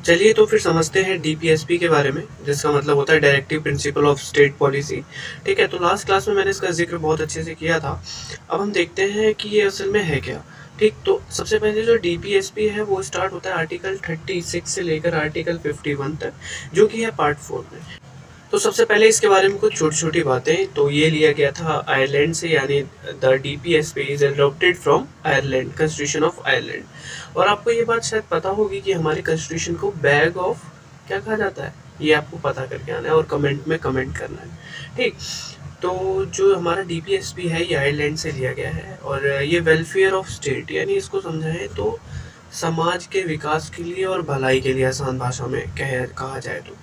चलिए तो फिर समझते हैं डीपीएसपी के बारे में, जिसका मतलब होता है directive principle of state policy. ठीक है, तो लास्ट क्लास में मैंने इसका जिक्र बहुत अच्छे से किया था। अब हम देखते हैं कि ये असल में है क्या। ठीक, तो सबसे पहले जो डीपीएसपी है वो स्टार्ट होता है आर्टिकल 36 से लेकर आर्टिकल 51 तक, जो कि है पार्ट 4 में। तो सबसे पहले इसके बारे में कुछ छोटी छोटी बातें। तो ये लिया गया था आयरलैंड से, यानी the DPSP is adopted from Ireland, constitution of Ireland. और आपको ये बात शायद पता होगी कि हमारे कॉन्स्टिट्यूशन को बैग ऑफ क्या कहा जाता है, ये आपको पता करके आना है और कमेंट में कमेंट करना है। ठीक, तो जो हमारा डीपीएसपी है ये आयरलैंड से लिया गया है, और ये वेलफेयर ऑफ स्टेट, यानी इसको समझाएं तो समाज के विकास के लिए और भलाई के लिए, आसान भाषा में कहा जाए तो।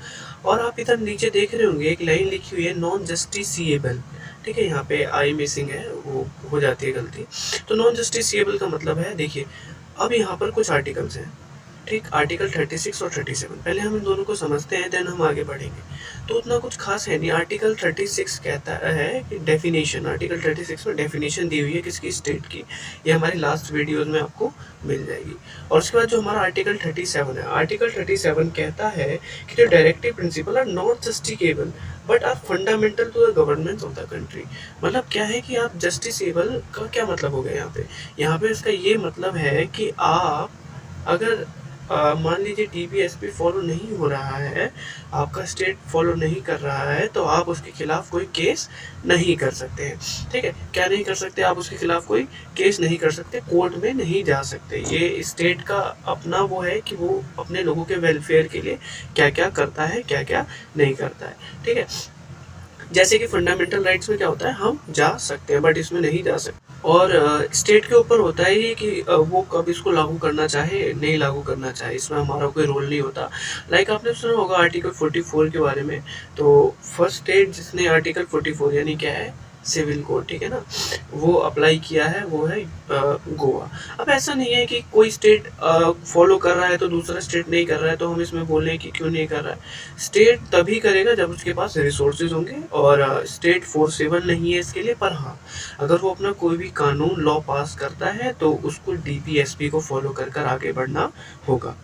और आप इधर नीचे देख रहे होंगे एक लाइन लिखी हुई है नॉन जस्टिसिएबल। ठीक है, यहाँ पे आई मिसिंग है, वो हो जाती है गलती। तो नॉन जस्टिसिएबल का मतलब है, देखिए अब यहाँ पर कुछ आर्टिकल्स हैं। ठीक, आर्टिकल 36 और 37, पहले हम इन दोनों को समझते हैं, देन हम आगे बढ़ेंगे। तो उतना कुछ खास है नहीं। आर्टिकल 36 कहता है कि डेफिनेशन, आर्टिकल 36 में डेफिनेशन दी हुई है किसकी, स्टेट की। ये हमारी लास्ट वीडियोस में आपको मिल जाएगी। और उसके बाद जो हमारा आर्टिकल 37 है, आर्टिकल 37 कहता है कि जो directive principle are not justiciable but are fundamental to the government of the country. मतलब क्या है कि आप जस्टिसेबल का क्या मतलब हो गया यहाँ पे इसका ये मतलब है कि आप अगर मान लीजिए डीपीएसपी फॉलो नहीं हो रहा है, आपका स्टेट फॉलो नहीं कर रहा है, तो आप उसके खिलाफ कोई केस नहीं कर सकते हैं। ठीक है, क्या नहीं कर सकते, आप उसके खिलाफ कोई केस नहीं कर सकते, कोर्ट में नहीं जा सकते। ये स्टेट का अपना वो है कि वो अपने लोगों के वेलफेयर के लिए क्या क्या करता है, क्या क्या नहीं करता है। ठीक है, जैसे कि फंडामेंटल राइट्स में क्या होता है, हम जा सकते हैं बट इसमें नहीं जा सकते। और स्टेट के ऊपर होता है ये कि वो कब इसको लागू करना चाहे, नहीं लागू करना चाहे, इसमें हमारा कोई रोल नहीं होता। लाइक आपने सुना होगा आर्टिकल 44 के बारे में। तो फर्स्ट स्टेट जिसने आर्टिकल 44 यानी क्या है, सिविल कोड, ठीक है ना, वो अप्लाई किया है, वो है गोवा। अब ऐसा नहीं है कि कोई स्टेट फॉलो कर रहा है तो दूसरा स्टेट नहीं कर रहा है, तो हम इसमें बोलें कि क्यों नहीं कर रहा है। स्टेट तभी करेगा जब उसके पास रिसोर्सेज होंगे, और स्टेट फोर्सेबल नहीं है इसके लिए। पर हाँ, अगर वो अपना कोई भी कानून लॉ पास करता है तो उसको डीपीएसपी को फॉलो कर कर आगे बढ़ना होगा।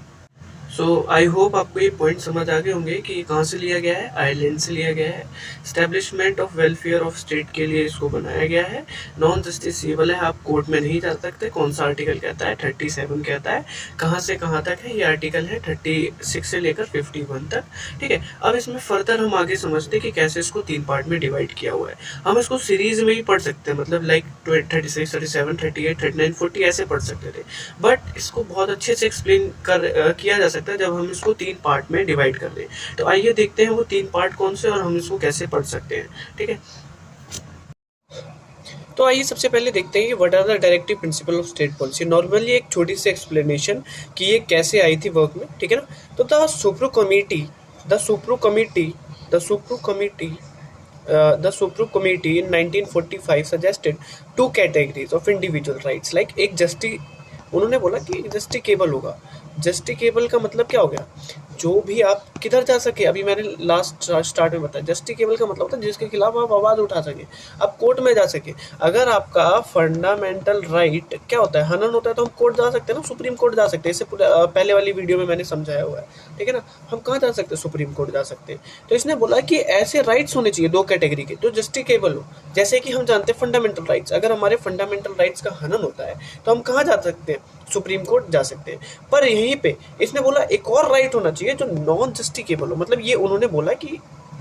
सो आई होप आपको ये पॉइंट समझ आ गए होंगे कि ये कहाँ से लिया गया है, आयरलैंड से लिया गया है। Establishment of welfare of state के लिए इसको बनाया गया है। नॉन जस्टिसेबल है, आप कोर्ट में नहीं जा सकते। कौन सा आर्टिकल कहता है, 37 कहता है। कहाँ से कहाँ तक है, ये आर्टिकल है 36 से लेकर 51 तक। ठीक है, अब इसमें फर्दर हम आगे समझते हैं कि कैसे इसको 3 पार्ट में डिवाइड किया हुआ है। हम इसको सीरीज में ही पढ़ सकते हैं, मतलब लाइक 36, 37, 38, 39, 40 ऐसे पढ़ सकते थे, बट इसको बहुत अच्छे से एक्सप्लेन किया जा सकता है जब हम इसको 3 पार्ट में डिवाइड कर दें। तो आइए देखते हैं वो 3 पार्ट कौन से और हम इसको कैसे पढ़ सकते हैं। ठीक है, तो आइए सबसे पहले देखते हैं कि what are the directive principle of state policy. Normally एक छोटी सी एक्सप्लेनेशन कि ये कैसे आई थी वर्क में। ठीक है ना, तो the Sapru committee the Supreme Committee in 1945 suggested 2 categories of individual rights, like एक उन्होंने बोला कि जस्टिकेबल होगा। जस्टिकेबल का मतलब क्या हो गया, जो भी आप किधर जा सके। अभी मैंने लास्ट स्टार्ट में बताया, जस्टिकेबल का मतलब होता है जिसके खिलाफ आप आवाज उठा सके, आप कोर्ट में जा सके। अगर आपका फंडामेंटल राइट क्या होता है, हनन होता है, तो हम कोर्ट जा सकते हैं ना, सुप्रीम कोर्ट जा सकते हैं। इससे पहले वाली वीडियो में मैंने समझाया हुआ है। ठीक है ना, हम कहाँ जा सकते हैं, सुप्रीम कोर्ट जा सकते हैं। तो इसने बोला कि ऐसे राइट्स होने चाहिए 2 कैटेगरी के जो जस्टिकेबल हो। जैसे कि हम जानते हैं फंडामेंटल राइट्स, अगर हमारे फंडामेंटल राइट्स का हनन होता है तो हम कहाँ जा सकते हैं, सुप्रीम कोर्ट जा सकते हैं। पर यहीं पे इसने बोला एक और राइट होना चाहिए जो नॉन जस्टिकेबल हो। मतलब ये उन्होंने बोला कि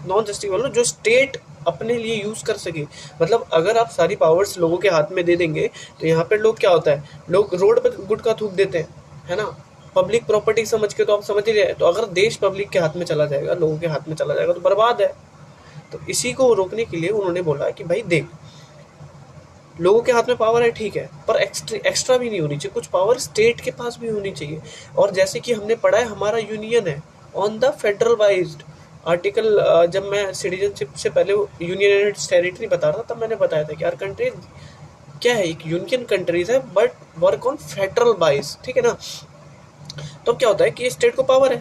नॉन जस्टिकेबल हो, जो स्टेट अपने लिए यूज कर सके। मतलब अगर आप सारी पावर्स लोगों के हाथ में दे देंगे तो यहाँ पे लोग क्या होता है, लोग रोड पर गुटखा थूक देते हैं, है ना, पब्लिक प्रॉपर्टी समझ के। तो आप समझ ही रहे हैं, तो अगर देश पब्लिक के हाथ में चला जाएगा, लोगों के हाथ में चला जाएगा, तो बर्बाद है। तो इसी को रोकने के लिए उन्होंने बोला कि भाई देख, लोगों के हाथ में पावर है ठीक है, पर एक्स्ट्रा भी नहीं होनी चाहिए, कुछ पावर स्टेट के पास भी होनी चाहिए। और जैसे कि हमने पढ़ा है, हमारा यूनियन है ऑन द फेडरल वाइज्ड आर्टिकल। जब मैं सिटीजनशिप से पहले यूनियन एंड टेरिटरी बता रहा था, तब मैंने बताया था कि यार कंट्री क्या है, एक यूनियन कंट्रीज है but work on federal wise. ठीक है ना, तो अब क्या होता है कि स्टेट को पावर है,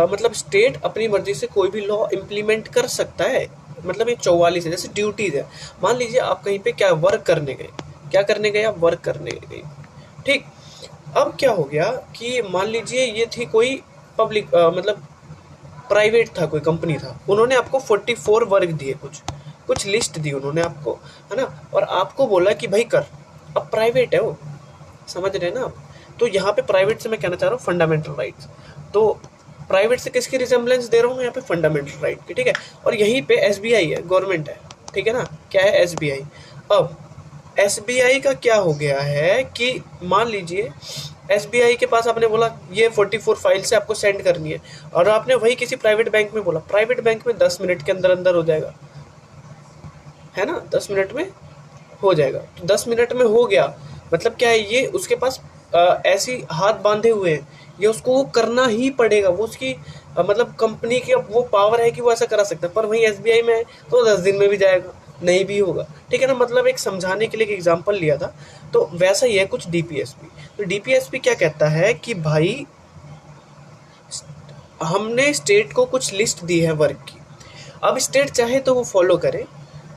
मतलब स्टेट अपनी मर्जी से कोई भी लॉ इम्प्लीमेंट कर सकता है। मतलब ये 44 है, जैसे ड्यूटीज है। मान लीजिए आप कहीं पे क्या वर्क करने गए, क्या करने गए, आप वर्क करने गए। ठीक, अब क्या हो गया कि मान लीजिए ये थी कोई पब्लिक मतलब प्राइवेट था, कोई कंपनी था, उन्होंने आपको 44 वर्क दिए, कुछ लिस्ट दी उन्होंने आपको, है ना, और आपको बोला कि भाई कर। अब प्राइवेट है वो, समझ रहे हैं ना आप। तो यहाँ पे प्राइवेट से मैं कहना चाह रहा हूँ फंडामेंटल राइट्स। तो प्राइवेट से किसकी रिजेम्बलेंस दे रहा हूँ यहाँ पे, फंडामेंटल राइट की, ठीक है। और यहीं पे एसबीआई है, गवर्नमेंट है, ठीक है ना, क्या है एसबीआई। अब एसबीआई का क्या हो गया है कि मान लीजिए एसबीआई के पास आपने बोला ये 44 फाइल से आपको सेंड करनी है, और आपने वही किसी प्राइवेट बैंक में बोला, प्राइवेट बैंक में 10 मिनट के अंदर अंदर हो जाएगा, है ना, 10 मिनट में हो जाएगा। तो 10 मिनट में हो गया मतलब क्या है, ये उसके पास ऐसी हाथ बांधे हुए हैं, ये उसको वो करना ही पड़ेगा, वो उसकी मतलब कंपनी की अब वो पावर है कि वो ऐसा करा सकता है। पर वहीं एसबीआई में है तो 10 दिन में भी जाएगा, नहीं भी होगा, ठीक है ना। मतलब एक समझाने के लिए एक एग्जांपल लिया था। तो वैसा ही है कुछ डीपीएसपी। तो डीपीएसपी क्या कहता है कि भाई हमने स्टेट को कुछ लिस्ट दी है वर्क की, अब स्टेट चाहे तो वो फॉलो करे,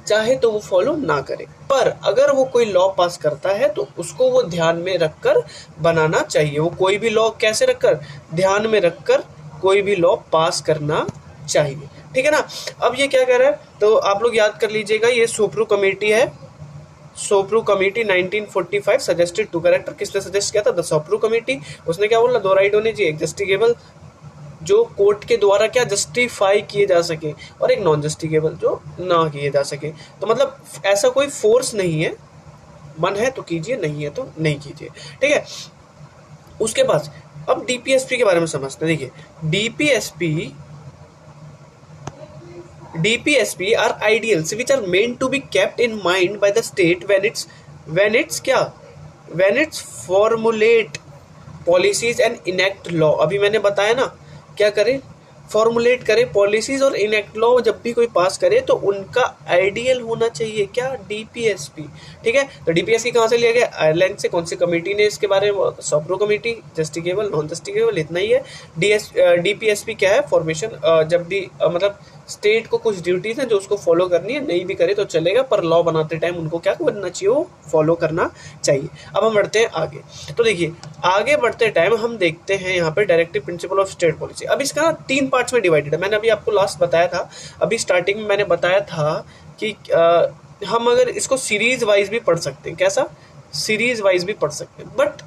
चाहे तो वो फॉलो ना करे, पर अगर वो कोई लॉ पास करता है तो उसको वो ध्यान में रखकर बनाना चाहिए। वो कोई भी लॉ कैसे रखकर, ध्यान में रखकर कोई भी लॉ पास करना चाहिए, ठीक है ना। अब ये क्या कह रहा है, तो आप लोग याद कर लीजिएगा, ये सोप्रू कमेटी है, सोप्रू कमेटी 1945 सजेस्टेड टू करेक्टर। किसने सजेस्ट किया था, द सोप्रू कमेटी। उसने क्या बोला, 2 राइट होने चाहिए, एक जस्टिकेबल जो कोर्ट के द्वारा क्या जस्टिफाई किए जा सके, और एक नॉन जस्टिकेबल जो ना किए जा सके। तो मतलब ऐसा कोई फोर्स नहीं है, मन है तो कीजिए, नहीं है तो नहीं कीजिए, ठीक है। उसके बाद अब डीपीएसपी के बारे में समझते हैं। देखिए DPSP are ideals which are meant to be kept in mind by the state when it's formulate policies and enact law. अभी मैंने बताया ना, क्या करे, फॉर्मुलेट करे पॉलिसीज और इनेक्ट लॉ, जब भी कोई पास करे तो उनका आइडियल होना चाहिए क्या, डीपीएसपी, ठीक है। तो डीपीएसपी कहाँ से लिया गया, आयरलैंड से। कौन सी कमेटी ने इसके बारे में, सोप्रू कमेटी। जस्टिकेबल, नॉन जस्टिकेबल, इतना ही है। डीपीएसपी क्या है, फॉर्मेशन जब भी मतलब स्टेट को कुछ ड्यूटीज हैं जो उसको फॉलो करनी है, नहीं भी करे तो चलेगा, पर लॉ बनाते टाइम उनको क्या करना चाहिए, वो फॉलो करना चाहिए। अब हम बढ़ते हैं आगे। तो देखिए आगे बढ़ते टाइम हम देखते हैं यहाँ पे directive principle of state policy. अब इसका 3 पार्ट्स में डिवाइडेड है। मैंने अभी आपको लास्ट बताया था, अभी स्टार्टिंग में मैंने बताया था कि हम अगर इसको सीरीज वाइज भी पढ़ सकते हैं, कैसा, सीरीज वाइज भी पढ़ सकते हैं, बट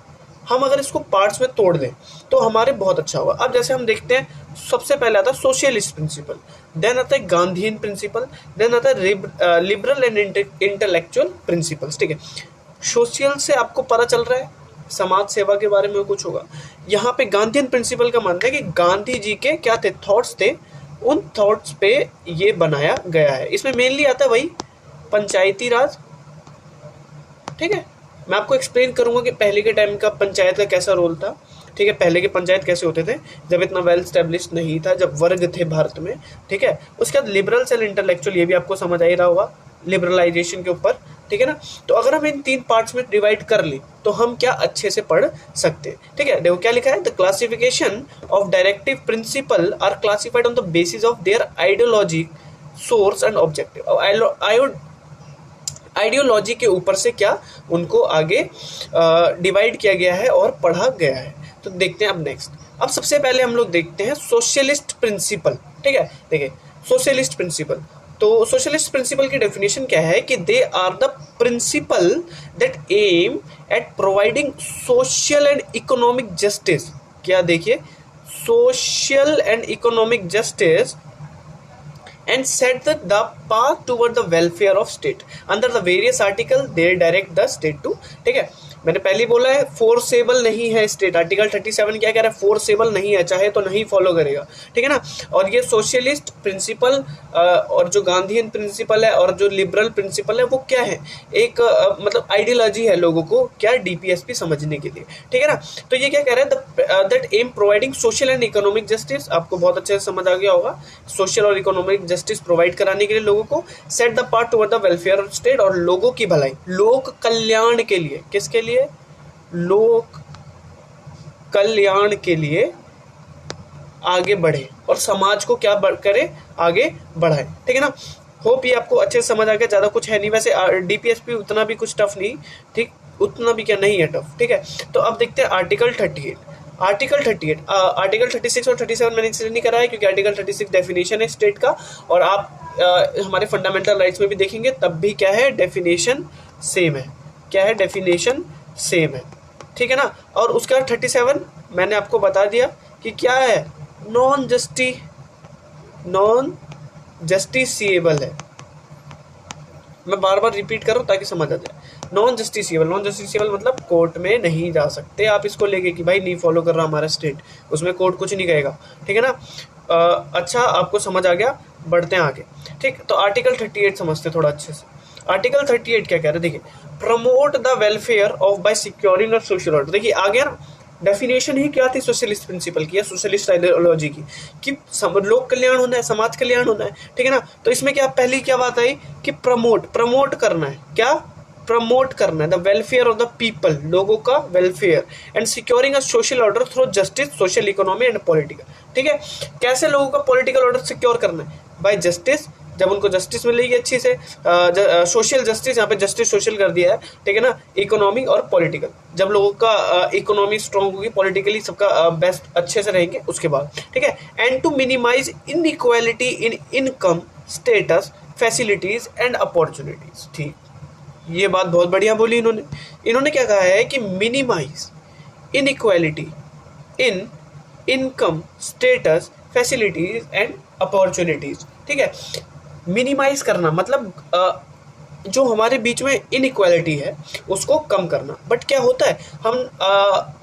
हम अगर इसको पार्ट्स में तोड़ दें तो हमारे बहुत अच्छा होगा। अब जैसे हम देखते हैं, सबसे पहले आता है सोशलिस्ट प्रिंसिपल, देन आता है गांधीयन प्रिंसिपल, देन आता है लिबरल एंड इंटेलेक्चुअल प्रिंसिपल्स, ठीक है। सोशल से आपको पता चल रहा है समाज सेवा के बारे में कुछ होगा। यहाँ पे गांधीयन प्रिंसिपल का मानना है कि गांधी जी के क्या थे, थॉट्स थे, उन थॉट्स पे ये बनाया गया है। इसमें मेनली आता है वही पंचायती राज, ठीक है। मैं आपको एक्सप्लेन करूंगा कि पहले के टाइम का पंचायत का कैसा रोल था, ठीक है, पहले के पंचायत कैसे होते थे जब इतना वेल स्टेब्लिश नहीं था, जब वर्ग थे भारत में, ठीक है। उसके बाद लिबरल्स एंड इंटेलेक्चुअल, ये भी आपको समझ आ ही रहा होगा, लिबरलाइजेशन के ऊपर, ठीक है ना। तो अगर हम इन 3 पार्ट्स में डिवाइड कर लें तो हम क्या अच्छे से पढ़ सकते हैं, ठीक है। देखो क्या लिखा है, the classification of directive principle are classified on the basis of their ideology, source and objective. Ideology के ऊपर से क्या उनको आगे डिवाइड किया गया है और पढ़ा गया है। तो देखते हैं अब नेक्स्ट। अब सबसे पहले हम लोग देखते हैं सोशलिस्ट प्रिंसिपल, ठीक है। देखिए सोशलिस्ट प्रिंसिपल, तो सोशलिस्ट प्रिंसिपल की डेफिनेशन क्या है कि they are the principle that aim at providing social and economic justice. क्या देखिए, social and economic justice and set the path toward the welfare of state. Under the various articles they direct the state to, ठीक है। मैंने पहले बोला है forcible नहीं है स्टेट, आर्टिकल 37 क्या कह रहा है, फोर्सेबल नहीं है, चाहे तो नहीं फॉलो करेगा, ठीक है ना। और ये सोशलिस्ट प्रिंसिपल और जो गांधीयन प्रिंसिपल है और जो लिबरल प्रिंसिपल है वो क्या है, एक मतलब आइडियोलॉजी है लोगों को क्या, डीपीएसपी समझने के लिए, ठीक है ना। तो ये क्या कह रहा है, that am providing social and economic justice, आपको बहुत अच्छे से समझ आ गया होगा, सोशल और इकोनॉमिक जस्टिस प्रोवाइड कराने के लिए लोगों को, set the part toward the welfare of state, और लोगों की भलाई, लोक कल्याण के लिए, किसके लिए, लोक कल्याण के लिए आगे बढ़े और समाज को क्या करे, आगे बढ़ाए, ठीक है ना। होप ये आपको अच्छे से समझ आ गया, ज्यादा कुछ है नहीं, वैसे डीपीएसपी उतना भी कुछ टफ नहीं, ठीक, उतना भी क्या नहीं है टफ, ठीक है। तो अब देखते हैं आर्टिकल 38। आर्टिकल 38, आर्टिकल 36 और 37 मैंने इसलिए नहीं करा है क्योंकि आर्टिकल 36 डेफिनेशन है स्टेट का, और आप हमारे फंडामेंटल राइट्स में भी देखेंगे तब भी क्या है, डेफिनेशन सेम है। क्या है, डेफिनेशन सेम है, ठीक है ना। और उसके बाद 37 मैंने आपको बता दिया कि क्या है, नॉन जस्टिसिएबल है। मैं बार बार रिपीट कर रहा हूँ ताकि समझ आ जाए। नॉन जस्टिसिएबल मतलब कोर्ट में नहीं जा सकते आप इसको लेके कि भाई नहीं फॉलो कर रहा हमारा स्टेट, उसमें कोर्ट कुछ नहीं कहेगा, ठीक है ना। अच्छा, आपको समझ आ गया, बढ़ते हैं आगे। ठीक, तो आर्टिकल 38 समझते थोड़ा अच्छे से। आर्टिकल 38 क्या कह रहे हैं, देखिए, promote the welfare of by securing a social order. देखिए आ गया ना, डेफिनेशन ही क्या थी सोशलिस्ट प्रिंसिपल की या सोशलिस्ट आइडियोलॉजी की, कि लोक कल्याण होना है, समाज कल्याण होना है, ठीक है ना। तो इसमें क्या पहली क्या बात आई कि प्रमोट करना है, क्या प्रमोट करना है, the welfare of the people, लोगों का welfare, and securing a social order through justice, social economy and political. ठीक है, कैसे लोगों का पॉलिटिकल ऑर्डर सिक्योर करना है, बाय जस्टिस, जब उनको जस्टिस मिलेगी अच्छी से, सोशल जस्टिस, यहाँ पे जस्टिस सोशल कर दिया है, ठीक है ना, इकोनॉमी और पॉलिटिकल, जब लोगों का इकोनॉमी स्ट्रांग होगी, पॉलिटिकली सबका बेस्ट अच्छे से रहेंगे उसके बाद, ठीक है। And to minimize inequality in income, status, facilities and opportunities. ठीक, ये बात बहुत बढ़िया बोली इन्होंने क्या कहा है कि minimize inequality in income, status, facilities and opportunities. ठीक है, मिनिमाइज करना मतलब जो हमारे बीच में इनइक्वालिटी है उसको कम करना। बट क्या होता है, हम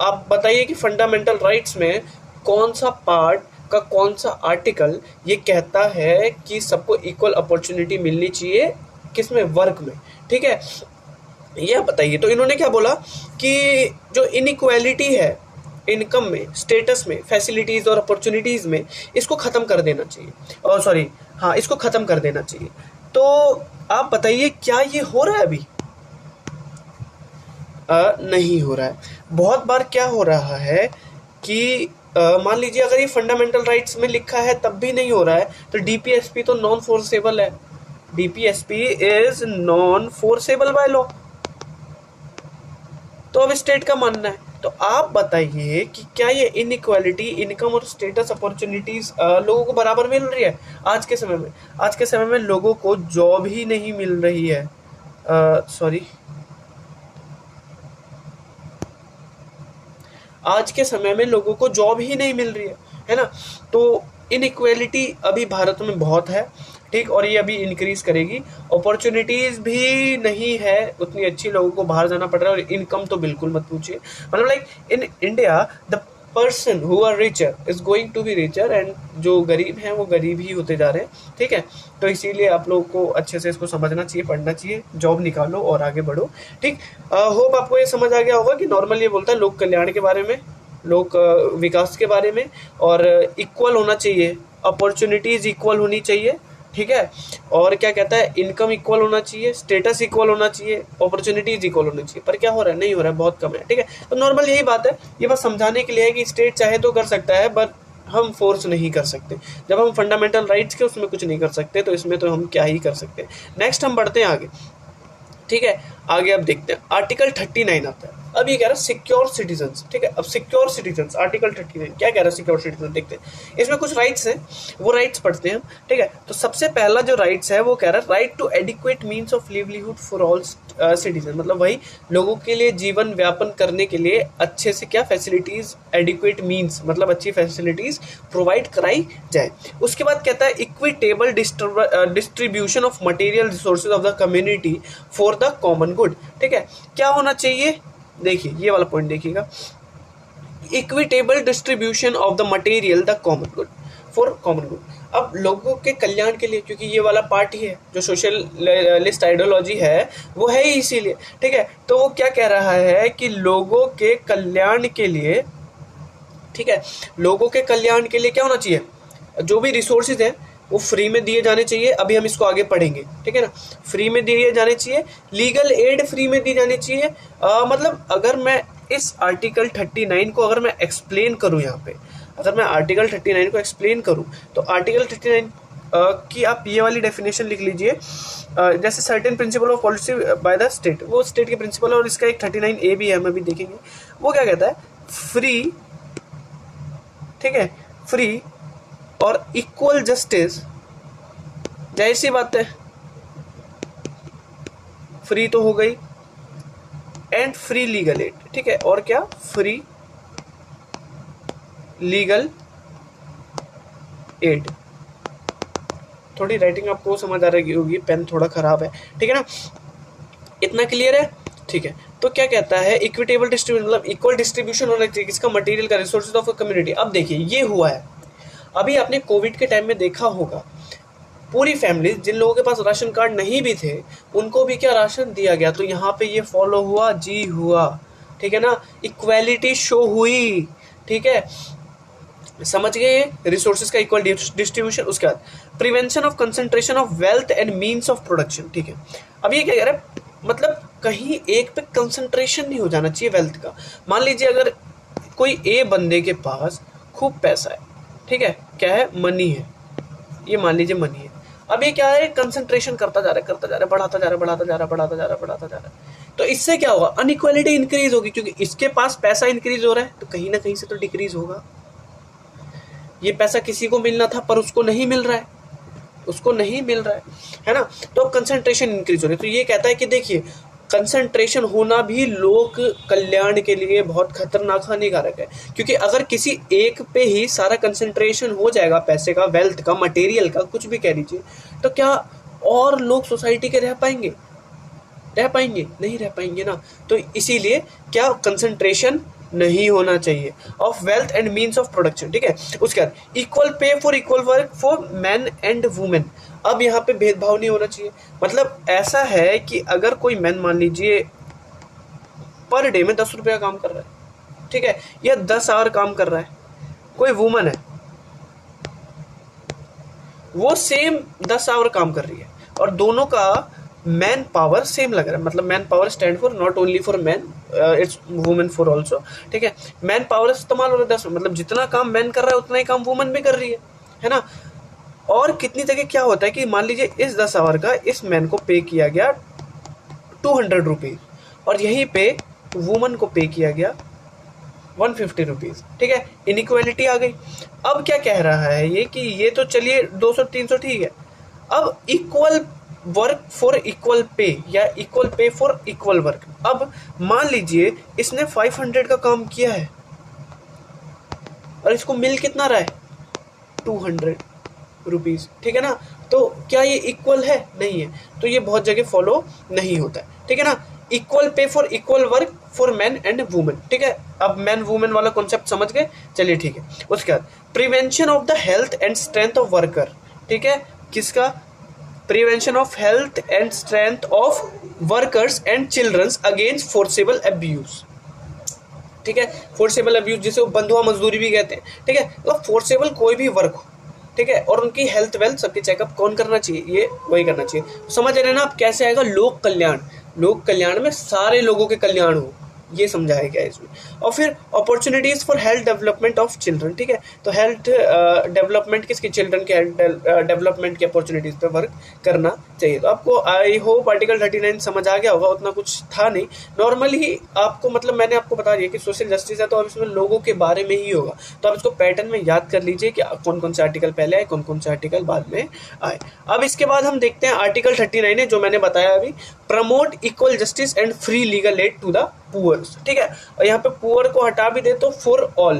आप बताइए कि फंडामेंटल राइट्स में कौन सा पार्ट का कौन सा आर्टिकल ये कहता है कि सबको इक्वल अपॉर्चुनिटी मिलनी चाहिए, किसमें, वर्क में, ठीक है, ये बताइए। तो इन्होंने क्या बोला कि जो इनइक्वालिटी है इनकम में, स्टेटस में, फैसिलिटीज और अपॉर्चुनिटीज में, इसको खत्म कर देना चाहिए, और सॉरी हाँ, इसको खत्म कर देना चाहिए। तो आप बताइए क्या ये हो रहा है अभी? नहीं हो रहा है। बहुत बार क्या हो रहा है कि मान लीजिए अगर ये फंडामेंटल राइट्स में लिखा है तब भी नहीं हो रहा है, तो डीपीएसपी तो नॉन फोर्सेबल है, DPSP is non forcible by law, तो अब स्टेट का मानना है। तो आप बताइए कि क्या ये इनइक्वालिटी, इनकम और स्टेटस, अपॉर्चुनिटीज लोगों को बराबर मिल रही है आज के समय में? आज के समय में लोगों को जॉब ही नहीं मिल रही है, आज के समय में लोगों को जॉब ही नहीं मिल रही है ना। तो इनइक्वालिटी अभी भारत में बहुत है, ठीक, और ये अभी इंक्रीज करेगी। अपॉर्चुनिटीज भी नहीं है उतनी अच्छी, लोगों को बाहर जाना पड़ रहा है, और इनकम तो बिल्कुल मत पूछिए। मतलब like in India the person who are richer is going to be richer, and जो गरीब हैं वो गरीब ही होते जा रहे हैं, ठीक है। तो इसीलिए आप लोगों को अच्छे से इसको समझना चाहिए, पढ़ना चाहिए, जॉब निकालो और आगे बढ़ो, ठीक। होप आपको ये समझ आ गया होगा कि नॉर्मल ये बोलता है लोक कल्याण के बारे में, लोक विकास के बारे में, और इक्वल होना चाहिए, अपॉर्चुनिटीज इक्वल होनी चाहिए, ठीक है। और क्या कहता है, इनकम इक्वल होना चाहिए, स्टेटस इक्वल होना चाहिए, अपॉर्चुनिटीज इक्वल होनी चाहिए। पर क्या हो रहा है, नहीं हो रहा है, बहुत कम है, ठीक है। तो नॉर्मल यही बात है, ये बस समझाने के लिए है कि स्टेट चाहे तो कर सकता है, बट हम फोर्स नहीं कर सकते। जब हम फंडामेंटल राइट्स के उसमें कुछ नहीं कर सकते, तो इसमें तो हम क्या ही कर सकते हैं। नेक्स्ट हम बढ़ते हैं आगे, ठीक है। आगे अब देखते हैं, आर्टिकल 39 आता है। अब ये कह रहा है सिक्योर सिटीजन्स, ठीक है। अब सिक्योर सिटीजन्स, आर्टिकल 39 क्या कह रहा है सिक्योर सिटीजन, देखते हैं। इसमें कुछ राइट्स हैं, वो राइट्स पढ़ते हैं, ठीक है। तो सबसे पहला जो राइट्स है वो कह रहा है right to adequate means of livelihood for all citizen, मतलब वही लोगों के लिए जीवन व्यापन करने के लिए अच्छे से क्या फैसिलिटीज, एडिक्वेट मीन्स मतलब अच्छी फैसिलिटीज प्रोवाइड कराई जाए। उसके बाद कहता है equitable distribution of material resources of the community for the common good, ठीक है। क्या होना चाहिए, देखिए ये वाला पॉइंट देखिएगा, equitable distribution of the material the common good for common good. अब लोगों के कल्याण के लिए, क्योंकि ये वाला पार्ट ही है जो सोशलिस्ट आइडियोलॉजी है वो है ही इसीलिए, ठीक है। तो वो क्या कह रहा है कि लोगों के कल्याण के लिए, ठीक है, लोगों के कल्याण के लिए क्या होना चाहिए, जो भी रिसोर्सेज हैं वो फ्री में दिए जाने चाहिए। अभी हम इसको आगे पढ़ेंगे, ठीक है ना। फ्री में दिए जाने चाहिए, लीगल एड फ्री में दी जानी चाहिए। मतलब अगर मैं इस आर्टिकल 39 को अगर मैं एक्सप्लेन करूं, यहाँ पे अगर मैं आर्टिकल 39 को एक्सप्लेन करूं, तो आर्टिकल 39 की आप ये वाली डेफिनेशन लिख लीजिए, जैसे certain principle of policy bye the state, वो स्टेट के प्रिंसिपल है, और इसका एक 39A भी है, हम अभी देखेंगे। वो क्या कहता है, फ्री ठीक है, फ्री और इक्वल जस्टिस, जाहिर सी बात है फ्री तो हो गई, एंड फ्री लीगल एड, ठीक है, और क्या, फ्री लीगल एड। थोड़ी राइटिंग आपको समझ आ रही होगी, पेन थोड़ा खराब है, ठीक है ना, इतना क्लियर है, ठीक है। तो क्या कहता है, इक्विटेबल डिस्ट्रीब्यूशन, मतलब इक्वल डिस्ट्रीब्यूशन होना चाहिए किसका, मटेरियल का, रिसोर्सेज ऑफ कम्युनिटी। अब देखिए ये हुआ है, अभी आपने कोविड के टाइम में देखा होगा, पूरी फैमिली, जिन लोगों के पास राशन कार्ड नहीं भी थे उनको भी क्या राशन दिया गया, तो यहाँ पे ये फॉलो हुआ, जी हुआ, ठीक है ना, इक्वालिटी शो हुई, ठीक है, समझ गए, रिसोर्सेज का इक्वल डिस्ट्रीब्यूशन। उसके बाद prevention of concentration of wealth and means of production, ठीक है। अब ये क्या कह रहा है, मतलब कहीं एक पे कंसंट्रेशन नहीं हो जाना चाहिए वेल्थ का। मान लीजिए अगर कोई ए बंदे के पास खूब पैसा है, ठीक है, क्या है, मनी है, ये मान लीजिए मनी है, अब ये क्या है, कंसंट्रेशन करता जा रहा है, करता जा रहा है, बढ़ाता जा रहा है, बढ़ाता जा रहा है, बढ़ाता जा रहा है, बढ़ाता जा रहा है, तो इससे क्या होगा, अनइक्वालिटी इंक्रीज होगी, क्योंकि इसके पास पैसा इंक्रीज हो रहा है तो कहीं ना कहीं से तो डिक्रीज होगा। ये पैसा किसी को मिलना था पर उसको नहीं मिल रहा है, उसको नहीं मिल रहा है ना, तो अब कंसंट्रेशन इंक्रीज हो रही है। तो ये कहता है कि देखिए कंसंट्रेशन होना भी लोक कल्याण के लिए बहुत खतरनाक, हानिकारक है, क्योंकि अगर किसी एक पे ही सारा कंसंट्रेशन हो जाएगा, पैसे का, वेल्थ का, मटेरियल का, कुछ भी कह लीजिए, तो क्या और लोग सोसाइटी के रह पाएंगे, रह पाएंगे, नहीं रह पाएंगे ना। तो इसीलिए क्या, कंसंट्रेशन नहीं होना चाहिए of wealth and means of production, ठीक है। उसके बाद equal pay for equal work for man and women. अब यहाँ पे भेदभाव नहीं होना चाहिए, मतलब ऐसा है कि अगर कोई मैन मान लीजिए पर डे में 10 रुपया काम कर रहा है, ठीक है, या 10 आवर काम कर रहा है, कोई वुमन है वो सेम 10 आवर काम कर रही है और दोनों का मैन पावर सेम लग रहा है, मतलब man power stand for not only for man, it's women for also, ठीक है, मैन पावर इस्तेमाल हो रहा है 10, मतलब जितना काम मैन कर रहा है उतना ही काम वुमन भी कर रही है ना। और कितनी जगह क्या होता है कि मान लीजिए इस 10 आवर का इस मैन को पे किया गया 200 रुपीज और यहीं पे वुमन को पे किया गया 150 रुपीज, ठीक है, इनइक्वालिटी आ गई। अब क्या कह रहा है ये कि ये तो चलिए 200-300 ठीक है, अब equal work for equal pay या equal pay for equal work. अब मान लीजिए इसने 500 का काम किया है और इसको मिल कितना रहा है, 200 रुपीज, ठीक है ना, तो क्या ये इक्वल है, नहीं है, तो ये बहुत जगह फॉलो नहीं होता है, ठीक है ना। Equal pay for equal work for man and women, ठीक है, अब मैन वुमेन वाला कॉन्सेप्ट समझ गए, चलिए ठीक है। उसके बाद prevention of the health and strength of worker, ठीक है, किसका, prevention of health and strength of workers and childrens against forcible abuse, ठीक है, फोर्सेबल अब्यूज जिसे बंधुआ मजदूरी भी कहते हैं, ठीक है, तो फोर्सेबल कोई भी वर्क हो, ठीक है, और उनकी हेल्थ वेल्थ सबके चेकअप कौन करना चाहिए, ये वही करना चाहिए। समझ रहे हैं ना आप कैसे आएगा, लोक कल्याण, लोक कल्याण में सारे लोगों के कल्याण हो, ये समझाया गया है इसमें। और फिर opportunities for health development of children, ठीक है, तो हेल्थ डेवलपमेंट किसकी, चिल्ड्रन के हेल्थ डेवलपमेंट की अपॉर्चुनिटीज पे वर्क करना चाहिए। तो आपको आई होप आर्टिकल 39 समझ आ गया होगा, उतना कुछ था नहीं, नॉर्मली आपको, मतलब मैंने आपको बता दिया कि सोशल जस्टिस है तो अब इसमें लोगों के बारे में ही होगा, तो आप इसको पैटर्न में याद कर लीजिए कि कौन कौन से आर्टिकल पहले आए, कौन कौन से आर्टिकल बाद में आए। अब इसके बाद हम देखते हैं आर्टिकल 39 है जो मैंने बताया अभी, promote equal justice and free legal aid to the poors, ठीक है, और यहाँ पे पुअर को हटा भी दे तो फॉर ऑल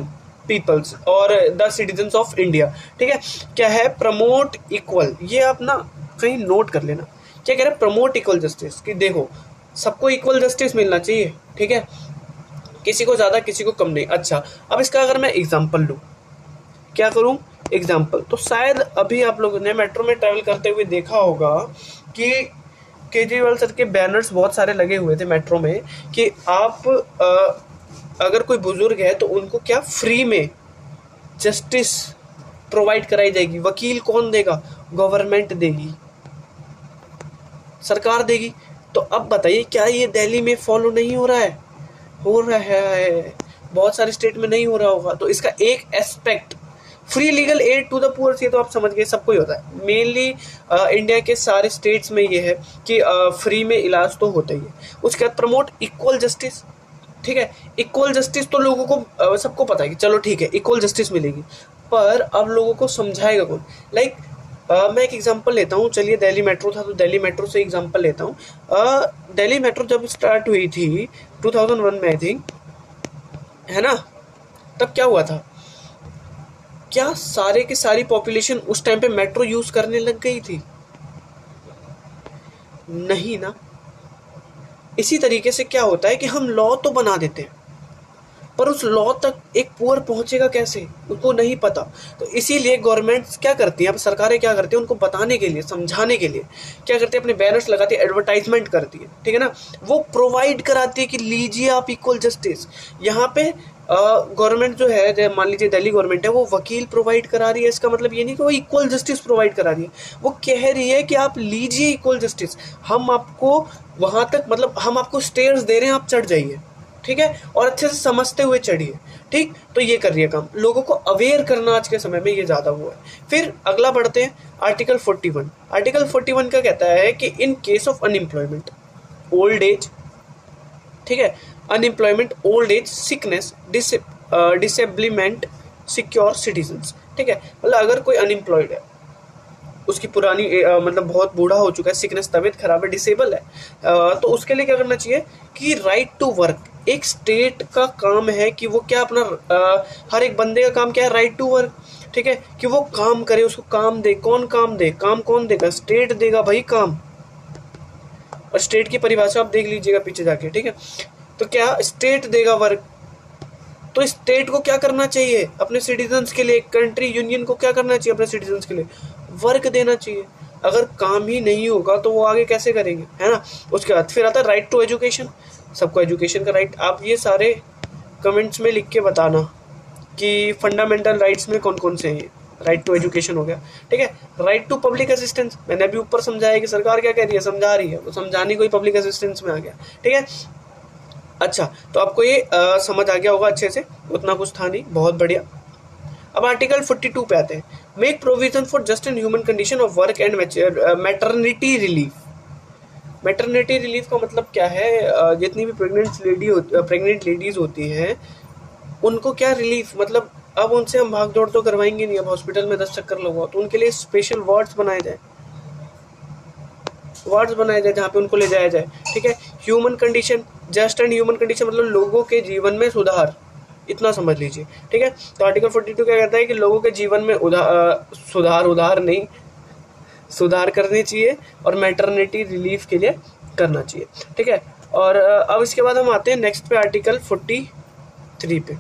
पीपल्स और द सिटीजन्स ऑफ इंडिया, ठीक है। क्या है, प्रमोट इक्वल, ये आप ना कहीं नोट कर लेना, क्या कह रहे हैं, प्रमोट इक्वल जस्टिस, कि देखो सबको इक्वल जस्टिस मिलना चाहिए, ठीक है, किसी को ज्यादा किसी को कम नहीं। अच्छा, अब इसका अगर मैं एग्जाम्पल लूँ, क्या करूँ, एग्जाम्पल, तो शायद अभी आप लोगों ने मेट्रो में ट्रैवल करते हुए देखा होगा कि केजरीवाल सर के बैनर्स बहुत सारे लगे हुए थे मेट्रो में कि आप अगर कोई बुजुर्ग है तो उनको क्या फ्री में जस्टिस प्रोवाइड कराई जाएगी। वकील कौन देगा, गवर्नमेंट देगी, सरकार देगी। तो अब बताइए क्या ये दिल्ली में फॉलो नहीं हो रहा है, हो रहा है, बहुत सारे स्टेट में नहीं हो रहा होगा। तो इसका एक aspect free legal aid to the poor, ये तो आप समझ गए सबको ही होता है, मेनली इंडिया के सारे स्टेट्स में ये है कि फ्री में इलाज तो होता ही है। उसके बाद प्रमोट इक्वल जस्टिस, ठीक है, इक्वल जस्टिस तो लोगों को सबको पता है कि चलो ठीक है इक्वल जस्टिस मिलेगी, पर अब लोगों को समझाएगा कौन? लाइक मैं एक एग्जांपल लेता हूँ, चलिए दिल्ली मेट्रो था तो दिल्ली मेट्रो से एग्जांपल लेता हूँ। दिल्ली मेट्रो जब स्टार्ट हुई थी 2001 में आई थिंक, है ना, तब क्या हुआ था? क्या सारे की सारी पॉपुलेशन उस टाइम पे मेट्रो यूज करने लग गई थी? नहीं ना। इसी तरीके से क्या होता है कि हम लॉ तो बना देते हैं, पर उस लॉ तक एक पुअर पहुंचेगा कैसे, उनको नहीं पता। तो इसीलिए गवर्नमेंट्स क्या करती हैं, अब सरकारें क्या करती हैं, उनको बताने के लिए, समझाने के लिए क्या करती है, अपने बैनर्स लगाती है, एडवर्टाइजमेंट करती है, ठीक है ना, वो प्रोवाइड कराती है कि लीजिए आप इक्वल जस्टिस। यहाँ पे गवर्नमेंट जो है, मान लीजिए दिल्ली गवर्नमेंट है, वो वकील प्रोवाइड करा रही है, इसका मतलब ये नहीं कि वो इक्वल जस्टिस प्रोवाइड करा रही है, वो कह रही है कि आप लीजिए इक्वल जस्टिस, हम आपको वहां तक, मतलब हम आपको स्टेयर्स दे रहे हैं, आप चढ़ जाइए, ठीक है, और अच्छे से समझते हुए चढ़िए, ठीक। तो ये कर रही है काम, लोगों को अवेयर करना आज के समय में ये ज्यादा हुआ है। फिर अगला बढ़ते हैं, आर्टिकल 41। आर्टिकल 41 का कहता है कि in case of unemployment, old age, ठीक है, unemployment, old age, sickness, disablement, secure citizens, ठीक है, मतलब अगर कोई अनएम्प्लॉयड है, उसकी पुरानी मतलब बहुत बूढ़ा हो चुका है, सिकनेस, तबीयत खराब है, डिसेबल है, तो उसके लिए क्या करना चाहिए कि राइट टू वर्क, एक स्टेट का काम है कि वो क्या अपना हर एक बंदे का काम क्या है, राइट टू वर्क, ठीक है, कि वो काम करे, उसको काम दे, कौन काम दे, काम कौन देगा, स्टेट देगा भाई काम। और स्टेट की परिभाषा आप देख लीजिएगा पीछे जाके, ठीक है, तो क्या स्टेट देगा वर्क, तो स्टेट को क्या करना चाहिए अपने सिटीजन्स के लिए, कंट्री यूनियन को क्या करना चाहिए अपने सिटीजन्स के लिए, वर्क देना चाहिए। अगर काम ही नहीं होगा तो वो आगे कैसे करेंगे, है ना। उसके बाद फिर आता है राइट टू एजुकेशन, सबको एजुकेशन का राइट। आप ये सारे कमेंट्स में लिख के बताना कि फंडामेंटल राइट्स में कौन कौन से हैं। राइट टू एजुकेशन हो गया, ठीक है। राइट टू पब्लिक असिस्टेंस, मैंने अभी ऊपर समझाया कि सरकार क्या कह रही है, समझा रही है, वो समझाने कोई पब्लिक असिस्टेंस में आ गया, ठीक है। अच्छा, तो आपको ये समझ आ गया होगा अच्छे से, उतना कुछ था नहीं, बहुत बढ़िया। अब आर्टिकल 42 पे आते हैं, make provision for just and human condition of work and maternity relief. Maternity relief का मतलब क्या है, जितनी भी प्रेग्नेंट लेडीज होती हैं उनको क्या रिलीफ, मतलब अब उनसे हम भाग दौड़ तो करवाएंगे नहीं, अब हॉस्पिटल में 10 चक्कर लगवाओ, तो उनके लिए स्पेशल वार्ड्स बनाए जाए जहाँ पे उनको ले जाया जाए, ठीक है। Human condition, just and human condition मतलब लोगों के जीवन में सुधार, इतना समझ लीजिए, ठीक है। तो आर्टिकल 42 क्या कहता है कि लोगों के जीवन में सुधार करनी चाहिए और मैटरनिटी रिलीफ के लिए करना चाहिए, ठीक है। और अब इसके बाद हम आते हैं नेक्स्ट पे, आर्टिकल 43 पे।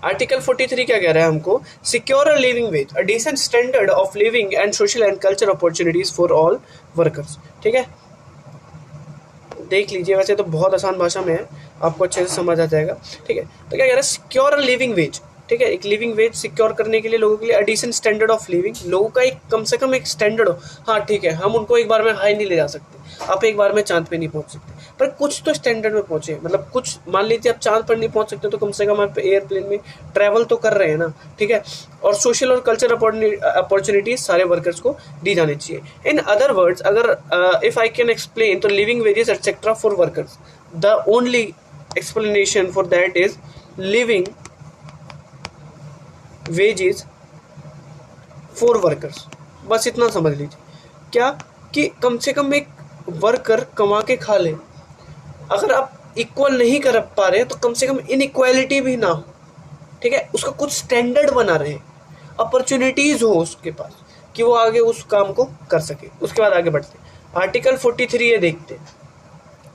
आर्टिकल 43 क्या कह रहा है हमको, secure a living wage, a decent standard of living and social and culture opportunities for all workers, ठीक है। देख लीजिए, वैसे तो बहुत आसान भाषा में है, आपको अच्छे से समझ आ जाएगा, ठीक है। तो क्या कह रहा है, सिक्योर अ लिविंग वेज, ठीक है, एक लिविंग वेज सिक्योर करने के लिए लोगों के लिए, डिसेंट स्टैंडर्ड ऑफ लिविंग, लोगों का एक कम से कम एक स्टैंडर्ड हो। हाँ ठीक है, हम उनको एक बार में हाई नहीं ले जा सकते, आप एक बार में चांद पे नहीं पहुंच सकते, पर कुछ तो स्टैंडर्ड में पहुंचे, मतलब कुछ, मान लीजिए आप चांद पर नहीं पहुंच सकते तो कम से कम आप एयरप्लेन में ट्रैवल तो कर रहे हैं ना, ठीक है। और सोशल और कल्चर अपॉर्चुनिटीज सारे वर्कर्स को दी जानी चाहिए। इन अदर वर्ड्स, अगर इफ आई कैन एक्सप्लेन, तो living wages etcetera for workers, the only explanation for that is living wages for workers, बस इतना समझ लीजिए। क्या कि कम से कम एक वर्कर कमा के खा ले, अगर आप इक्वल नहीं कर पा रहे तो कम से कम इनइक्वालिटी भी ना हो, ठीक है, उसका कुछ स्टैंडर्ड बना रहे, अपॉर्चुनिटीज हो उसके पास कि वो आगे उस काम को कर सके। उसके बाद आगे बढ़ते हैं, आर्टिकल 43 ये देखते हैं,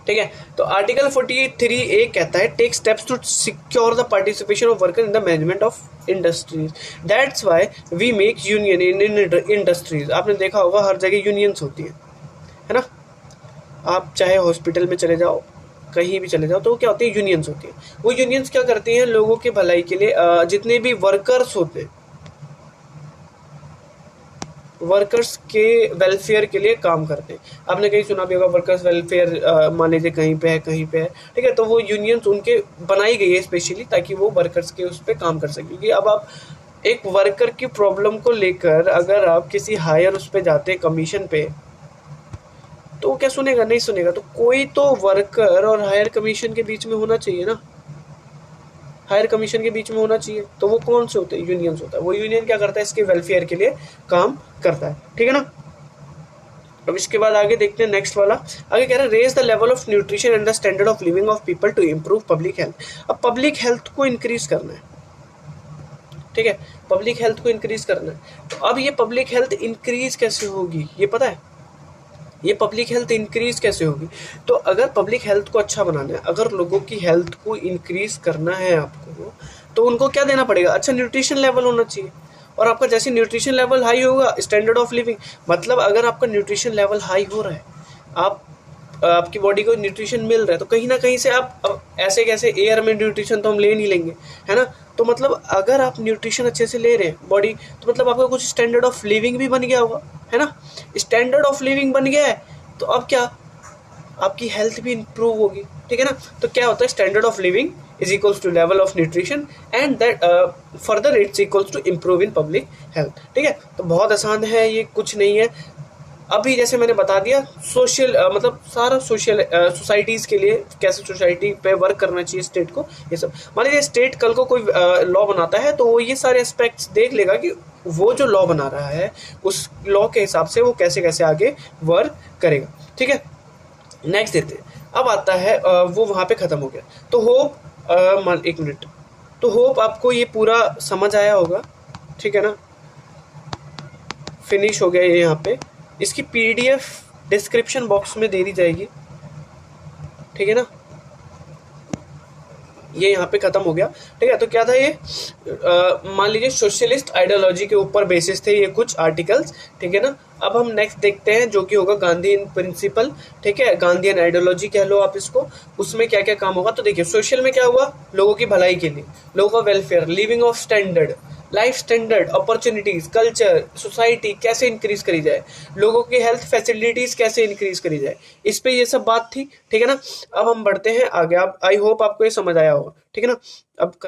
ठीक है। तो आर्टिकल 43A कहता है, take steps to secure the participation of worker in the management of industries, that's why we make union in industries. आपने देखा होगा हर जगह यूनियंस होती है ना, आप चाहे हॉस्पिटल में चले जाओ, कहीं भी चले जाओ, तो क्या होती है, यूनियंस होती है। वो यूनियंस क्या करती हैं, लोगों के भलाई के लिए, जितने भी वर्कर्स होते हैं, वर्कर्स के वेलफेयर के लिए काम करते हैं। आपने कहीं सुना भी होगा वर्कर्स वेलफेयर, मान लीजिए कहीं पे है, ठीक है, तो वो यूनियंस उनके बनाई गई है स्पेशली, ताकि वो वर्कर्स के उस पर काम कर सके। क्योंकि अब आप एक वर्कर की प्रॉब्लम को लेकर अगर आप किसी हायर उस पर जाते हैं कमीशन पे, तो वो क्या सुनेगा, नहीं सुनेगा। तो कोई तो वर्कर और हायर कमीशन के बीच में होना चाहिए ना, हायर कमीशन के बीच में होना चाहिए। तो वो कौन से होते हैं, यूनियंस होता है। वो यूनियन क्या करता है, इसके वेलफेयर के लिए काम करता है, ठीक है ना। अब इसके बाद आगे देखते हैं नेक्स्ट वाला। आगे कह रहा है raise the level of nutrition and the standard of living of people to improve public health. अब पब्लिक हेल्थ को इंक्रीज करना है, ठीक है, पब्लिक हेल्थ को इंक्रीज करना है। तो अब ये पब्लिक हेल्थ इंक्रीज कैसे होगी, ये पता है, ये पब्लिक हेल्थ इंक्रीज कैसे होगी। तो अगर पब्लिक हेल्थ को अच्छा बनाना है, अगर लोगों की हेल्थ को इंक्रीज करना है आपको, तो उनको क्या देना पड़ेगा, अच्छा न्यूट्रिशन लेवल होना चाहिए। और आपका जैसे न्यूट्रिशन लेवल हाई होगा, स्टैंडर्ड ऑफ लिविंग, मतलब अगर आपका न्यूट्रिशन लेवल हाई हो रहा है, आप आपकी बॉडी को न्यूट्रिशन मिल रहा है, तो कहीं ना कहीं से आप, अब ऐसे कैसे एयर में न्यूट्रिशन तो हम ले नहीं लेंगे, है ना। तो मतलब अगर आप न्यूट्रिशन अच्छे से ले रहे हैं बॉडी, तो मतलब आपका कुछ स्टैंडर्ड ऑफ लिविंग भी बन गया होगा, है ना। स्टैंडर्ड ऑफ लिविंग बन गया है, तो अब क्या, आपकी हेल्थ भी इंप्रूव होगी, ठीक है ना। तो क्या होता है, standard of living is equals to level of nutrition and that further it's equals to improve in public health, ठीक है। तो बहुत आसान है ये, कुछ नहीं है। अभी जैसे मैंने बता दिया सोशल मतलब सारा सोशल सोसाइटीज़ के लिए कैसे सोसाइटी पे वर्क करना चाहिए स्टेट को, ये सब। मान लीजिए स्टेट कल को कोई लॉ बनाता है, तो वो ये सारे एस्पेक्ट्स देख लेगा कि वो जो लॉ बना रहा है उस लॉ के हिसाब से वो कैसे कैसे आगे वर्क करेगा, ठीक है। नेक्स्ट देते हैं। अब आता है वो वहाँ पे ख़त्म हो गया। तो होप एक मिनट, तो होप आपको ये पूरा समझ आया होगा, ठीक है ना। फिनिश हो गया ये यहाँ पे। इसकी पीडीएफ डिस्क्रिप्शन बॉक्स में दे दी जाएगी, ठीक है ना। ये यहाँ पे खत्म हो गया, ठीक है। तो क्या था ये, मान लीजिए सोशलिस्ट आइडियोलॉजी के ऊपर बेसिस थे ये कुछ आर्टिकल्स, ठीक है ना। अब हम नेक्स्ट देखते हैं जो कि होगा गांधीयन प्रिंसिपल, ठीक है, गांधीयन आइडियोलॉजी कह लो आप इसको। उसमें क्या क्या काम होगा, तो देखिए सोशल में क्या हुआ, लोगों की भलाई के लिए, लोगों का welfare, living of standard, life standard, opportunities, culture, society कैसे इंक्रीज करी जाए, लोगों की हेल्थ फैसिलिटीज कैसे इंक्रीज करी जाए, इस पे ये सब बात थी, ठीक है ना। अब हम बढ़ते हैं आगे। अब आई होप आपको ये समझ आया होगा, ठीक है ना। अब